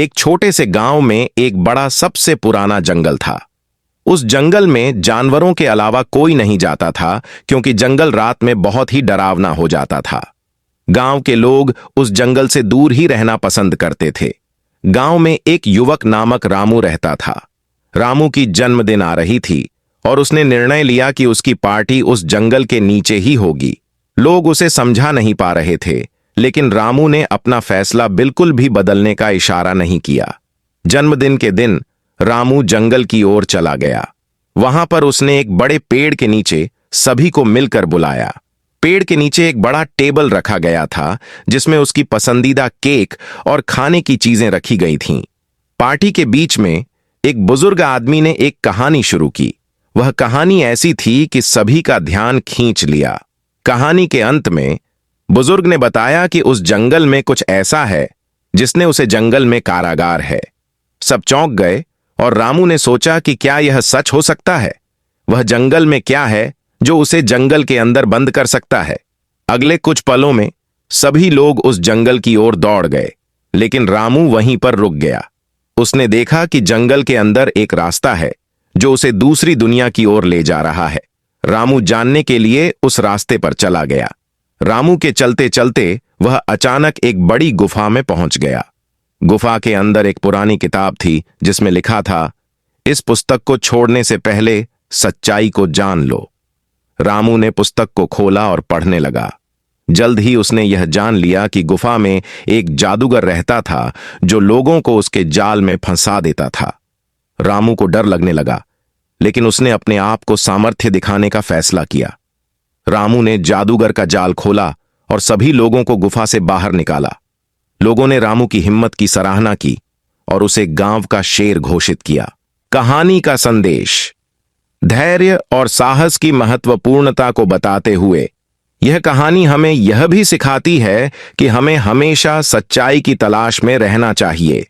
एक छोटे से गांव में एक बड़ा सबसे पुराना जंगल था। उस जंगल में जानवरों के अलावा कोई नहीं जाता था, क्योंकि जंगल रात में बहुत ही डरावना हो जाता था। गांव के लोग उस जंगल से दूर ही रहना पसंद करते थे। गांव में एक युवक नामक रामू रहता था। रामू की जन्मदिन आ रही थी और उसने निर्णय लिया कि उसकी पार्टी उस जंगल के नीचे ही होगी। लोग उसे समझा नहीं पा रहे थे, लेकिन रामू ने अपना फैसला बिल्कुल भी बदलने का इशारा नहीं किया। जन्मदिन के दिन रामू जंगल की ओर चला गया। वहां पर उसने एक बड़े पेड़ के नीचे सभी को मिलकर बुलाया। पेड़ के नीचे एक बड़ा टेबल रखा गया था, जिसमें उसकी पसंदीदा केक और खाने की चीजें रखी गई थीं। पार्टी के बीच में एक बुजुर्ग आदमी ने एक कहानी शुरू की। वह कहानी ऐसी थी कि सभी का ध्यान खींच लिया। कहानी के अंत में बुजुर्ग ने बताया कि उस जंगल में कुछ ऐसा है जिसने उसे जंगल में कारागार है। सब चौंक गए और रामू ने सोचा कि क्या यह सच हो सकता है? वह जंगल में क्या है जो उसे जंगल के अंदर बंद कर सकता है? अगले कुछ पलों में सभी लोग उस जंगल की ओर दौड़ गए, लेकिन रामू वहीं पर रुक गया। उसने देखा कि जंगल के अंदर एक रास्ता है जो उसे दूसरी दुनिया की ओर ले जा रहा है। रामू जानने के लिए उस रास्ते पर चला गया। रामू के चलते चलते वह अचानक एक बड़ी गुफा में पहुंच गया। गुफा के अंदर एक पुरानी किताब थी, जिसमें लिखा था, इस पुस्तक को छोड़ने से पहले सच्चाई को जान लो। रामू ने पुस्तक को खोला और पढ़ने लगा। जल्द ही उसने यह जान लिया कि गुफा में एक जादूगर रहता था जो लोगों को उसके जाल में फंसा देता था। रामू को डर लगने लगा, लेकिन उसने अपने आप को सामर्थ्य दिखाने का फैसला किया। रामू ने जादूगर का जाल खोला और सभी लोगों को गुफा से बाहर निकाला। लोगों ने रामू की हिम्मत की सराहना की और उसे गांव का शेर घोषित किया। कहानी का संदेश: धैर्य और साहस की महत्वपूर्णता को बताते हुए यह कहानी हमें यह भी सिखाती है कि हमें हमेशा सच्चाई की तलाश में रहना चाहिए।